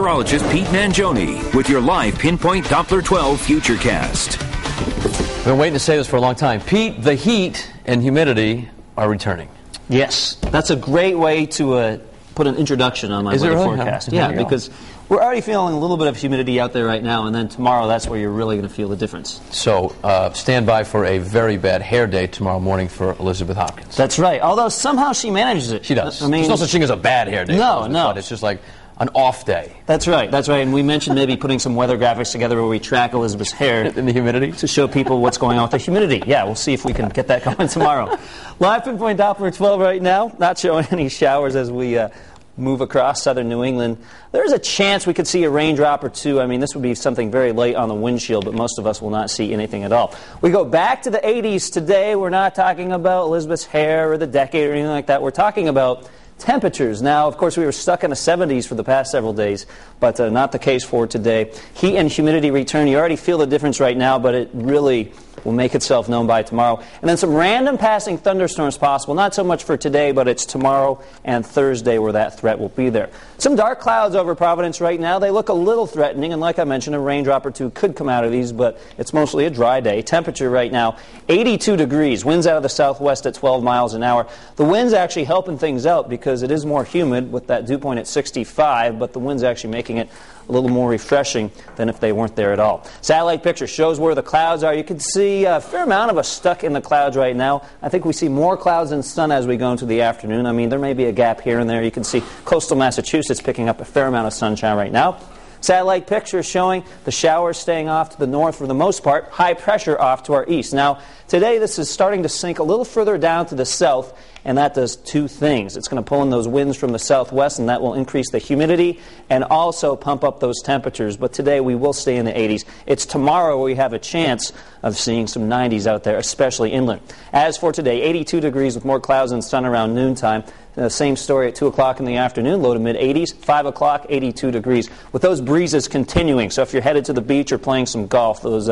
Meteorologist Pete Mangione with your live Pinpoint Doppler 12 Futurecast. I've been waiting to say this for a long time. Pete, the heat and humidity are returning. Yes, that's a great way to put an introduction on my weather forecast. Yeah, because we're already feeling a little bit of humidity out there right now, and then tomorrow that's where you're really going to feel the difference. So stand by for a very bad hair day tomorrow morning for Elizabeth Hopkins. That's right, although somehow she manages it. She does. I mean, there's no such thing as a bad hair day. No. It's just like an off day. That's right, and we mentioned maybe putting some weather graphics together where we track Elizabeth's hair. In the humidity? To show people what's going on with the humidity. Yeah, we'll see if we can get that going tomorrow. Live Pinpoint Doppler 12 right now, not showing any showers as we move across southern New England. There's a chance we could see a raindrop or two. I mean, this would be something very light on the windshield, but most of us will not see anything at all. We go back to the 80s today. We're not talking about Elizabeth's hair or the decade or anything like that. We're talking about temperatures. Now, of course, we were stuck in the 70s for the past several days, but not the case for today. Heat and humidity return. You already feel the difference right now, but it really will make itself known by tomorrow. And then some random passing thunderstorms possible. Not so much for today, but it's tomorrow and Thursday where that threat will be there. Some dark clouds over Providence right now. They look a little threatening, and like I mentioned, a raindrop or two could come out of these, but it's mostly a dry day. Temperature right now, 82 degrees. Winds out of the southwest at 12 miles an hour. The wind's actually helping things out because it is more humid with that dew point at 65, but the wind's actually making it a little more refreshing than if they weren't there at all. Satellite picture shows where the clouds are. You can see a fair amount of us stuck in the clouds right now. I think we see more clouds than sun as we go into the afternoon. I mean, there may be a gap here and there. You can see coastal Massachusetts picking up a fair amount of sunshine right now. Satellite picture showing the showers staying off to the north for the most part, high pressure off to our east. Now, today this is starting to sink a little further down to the south, and that does two things. It's going to pull in those winds from the southwest, and that will increase the humidity and also pump up those temperatures. But today we will stay in the 80s. It's tomorrow where we have a chance of seeing some 90s out there, especially inland. As for today, 82 degrees with more clouds and sun around noontime. Same story at 2 o'clock in the afternoon, low to mid-80s. 5 o'clock, 82 degrees. With those breezes continuing, so if you're headed to the beach or playing some golf, those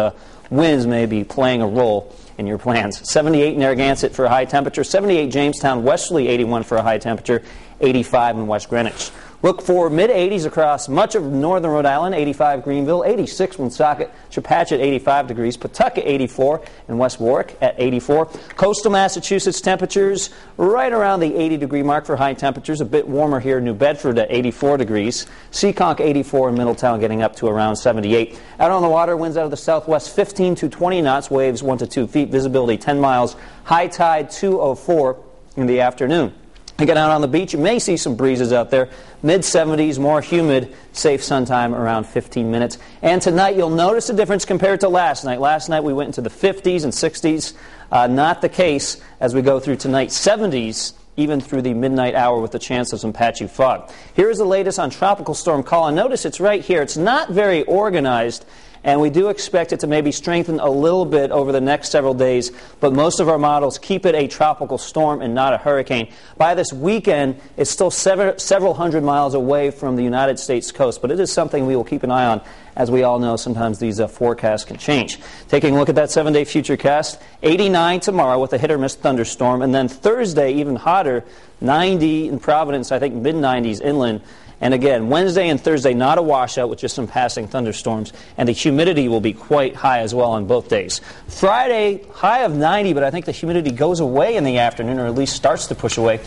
winds may be playing a role in your plans. 78 Narragansett for a high temperature. 78 Jamestown, westerly 81 for a high temperature. 85 in West Greenwich. Look for mid-80s across much of northern Rhode Island, 85 Greenville, 86 Woonsocket, Chepachet 85 degrees, Pawtucket 84, and West Warwick at 84. Coastal Massachusetts temperatures right around the 80-degree mark for high temperatures, a bit warmer here in New Bedford at 84 degrees. Seekonk 84 in Middletown getting up to around 78. Out on the water, winds out of the southwest 15 to 20 knots, waves 1 to 2 feet, visibility 10 miles, high tide 2:04 in the afternoon. Get out on the beach, you may see some breezes out there. Mid-70s, more humid, safe sun time around 15 minutes. And tonight you'll notice a difference compared to last night. Last night we went into the 50s and 60s. Not the case as we go through tonight. 70s even through the midnight hour with the chance of some patchy fog. Here is the latest on Tropical Storm Colin. Notice it's right here. It's not very organized, and we do expect it to maybe strengthen a little bit over the next several days, but most of our models keep it a tropical storm and not a hurricane. By this weekend, it's still several hundred miles away from the United States coast, but it is something we will keep an eye on. As we all know, sometimes these forecasts can change. Taking a look at that 7-day futurecast, 89 tomorrow with a hit-or-miss thunderstorm, and then Thursday, even hotter, 90 in Providence, I think mid-90s inland. And again, Wednesday and Thursday, not a washout with just some passing thunderstorms. And the humidity will be quite high as well on both days. Friday, high of 90, but I think the humidity goes away in the afternoon, or at least starts to push away.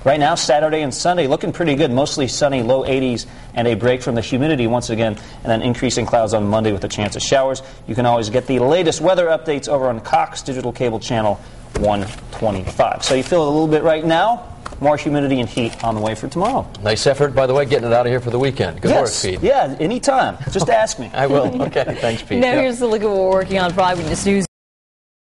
Right now, Saturday and Sunday looking pretty good. Mostly sunny, low 80s, and a break from the humidity once again. And then increasing clouds on Monday with a chance of showers. You can always get the latest weather updates over on Cox Digital Cable Channel 125. So you feel it a little bit right now. More humidity and heat on the way for tomorrow. Nice effort, by the way, getting it out of here for the weekend. Good work, Pete. Yeah, anytime. Just ask me. I will. Okay, thanks, Pete. Now here's the look at what we're working on for Eyewitness News.